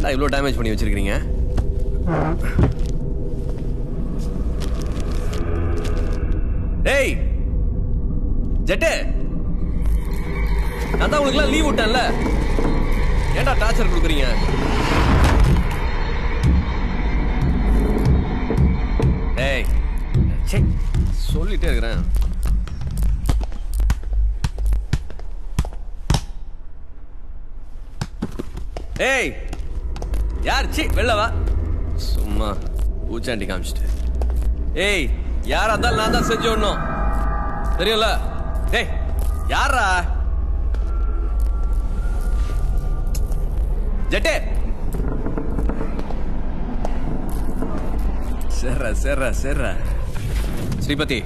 ஏன்டா இவ்வளோ டேமேஜ் பண்ணி வச்சிருக்கீங்க? டேய் ஜெட்டு, நான் தான் உங்களுக்குலாம் லீவ் விட்டேன்ல, ஏன்டா டார்ச்சர் கொடுக்குறீங்க? டேய் சே, சொல்லிட்டே இருக்கிறேன். ஏய் யார்? சி வெளில வா. சும்மா பூச்சாண்டி காமிச்சிட்டு. ஏய் யாரா இருந்தாலும் நான் தான் செஞ்சு விடணும், தெரியும்ல? டேய் யாரா? ஜெட்டே. சேர்றா சேர்றா சேர்றா. ஸ்ரீபதி,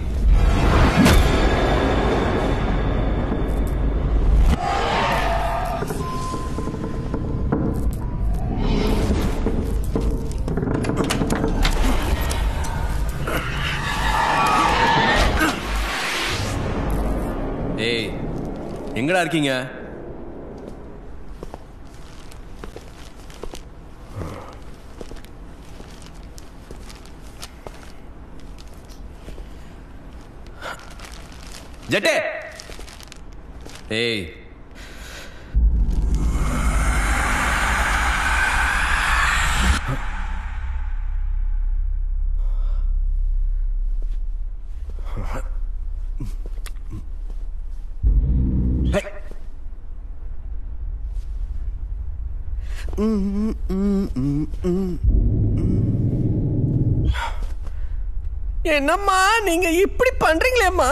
ஏய் எங்கடா இருக்கீங்க? ஜெட்டே. ஏய் என்னம்மா நீங்க இப்படி பண்றீங்களேம்மா?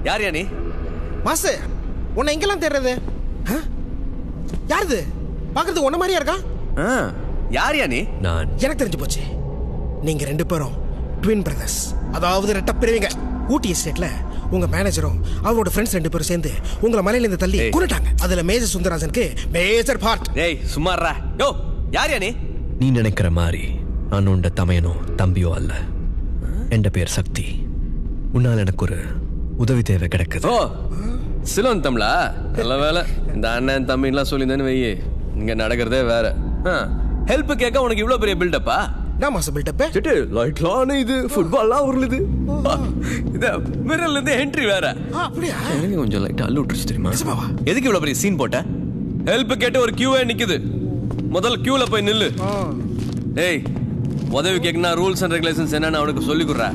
யார் நீ? மாசு, உன்னை எங்கெல்லாம் தேடுறது? யாருது? பாக்குறது உன்ன மாதிரியா இருக்கா? யார் நீ? நான். எனக்கு தெரிஞ்சு போச்சு, நீங்க ரெண்டு பேரும் ட்வின் பிரதர்ஸ், அதாவது ரெட்ட பிரிவிங்க. ஊட்டி எஸ்டேட்ல உங்க மேனேஜரும் அவரோட ஃப்ரெண்ட்ஸ் ரெண்டு பேரும் சேர்ந்து உங்களை மலையில இருந்து தள்ளி கொன்னுட்டாங்க. அதுல மேஜர் சுந்தராஜனுக்கு மேஜர் பார்ட். ஏய் சும்மாறா. யோ யார் நீ? நீ நினைக்கிற மாதிரி நான் உண்ட தமையனோ தம்பியோ அல்ல. என் பேர் சக்தி. உன்னால் எனக்கு ஒரு உதவி தேவை கிடைக்குது. ஓ சிலோன் தமிழா? நல்ல வேலை, இந்த அண்ணன் தம்பிலாம் சொல்லியிருந்தேன்னு வையே, இங்க நடக்கிறதே வேற. ஹெல்ப் கேட்க உனக்கு இவ்வளவு பெரிய பில்டப்பா? நான் மாச பில்டப் சிட்டு லைட்லான இது ஃபுட்பால்லாம் உருளுது. இத மிரர்ல இருந்து என்ட்ரி வேற. அப்படியே எனக்கு கொஞ்சம் லைட்டா அள்ளு விட்டுருச்சு தெரியுமா? எதுக்கு இவ்வளவு பெரிய சீன் போட்ட? ஹெல்ப் கேட்டு ஒரு கியூவே நிக்குது, முதல்ல கியூல போய் நில்லு. ஏய் உதவி கேட்கனா ரூல்ஸ் அண்ட் ரெகுலேஷன்ஸ் என்னன்னு அவனுக்கு சொல்லி கொடுறா.